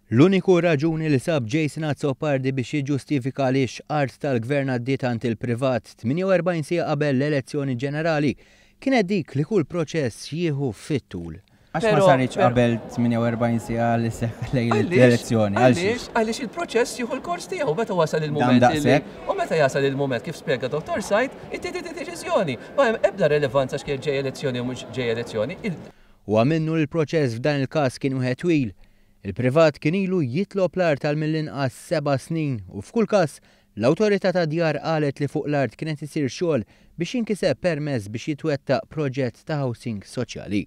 L-uniku raġuni li sab Jason Azzopardi biex jiġġustifika għaliex art tal-gvern għaddiet għand il-privat 48 sija qabel l-elezzjoni ġenerali kienet dik li kull proċess jieħu fit-tul. Għax ma sarriċ qabel 48 sija li seħħ l-elezzjoni. Għaliex il-proċess jieħu l-kors tiegħu meta wasal il-moment. U meta jasal il-moment kif spjega Dr. Said, ittieħed deċiżjoni. Ma hemm ebda relevanza x'kien ġej elezzjoni u mhux ġej elezzjoni. U minnu l-proċess f'dan il-każ kien wieħed twil. Il-privat kien ilu jitlob l-art tal mill-inqas 7 snin u f'kull każ l-awtorità ta' djar qalet li fuq l-art kienet isir xogħol biex jinkiseb permess biex jitwettaq proġett ta' housing soċjali.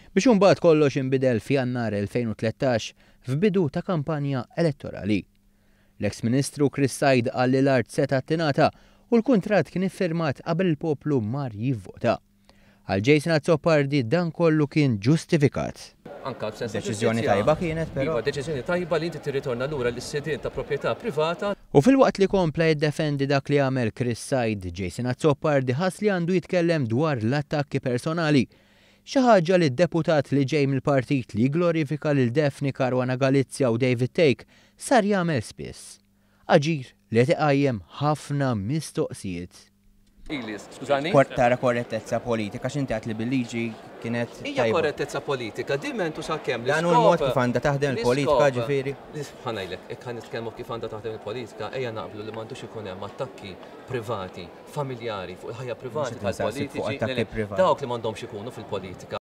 Biex imbagħad kollox inbidel f'Jannar 2013 f'bidu ta' kampanja elettorali. L-eks Ministru Chris Said qal li l-art seta' tingħata u l-kuntratt kien iffirmat qabel il-poplu mar jivvota. Għal Jason Azzopardi dan kollu kien ġustifikat. Deċiżjoni tajba kienet, però. Deċiżjoni tajba li inti tirritorna lura l-sidien ta' proprjetà privata. U fil-waqt li kompla jiddefendi dak li għamel Chris Said, Jason Azzopardi ħass li għandu jitkellem dwar l-attakki personali. Xi ħaġa li d-deputat li ġej mill-partit li glorifika lil Daphne Caruana Galizia u David Take sar jagħmel spiss. Aġir li tiqajjem ħafna mistoqsijiet. Skużani? Tara korrettezza politika, x'inti għat li bil-liġi kienet tajba. Hija korrettezza politika, dimentu sakemm li. Dan hu l-mod kif għandha taħdem il-politika ġifieri. Ħanajlek, hekk ħan nitkellmu kif għandha taħdem il-politika, ejja naqblu li m'għandux ikun hemm attakki privati, familjari fuq il-ħajja privati tal-politiċi. Dawk li m'għandhomx ikunu fil-politika.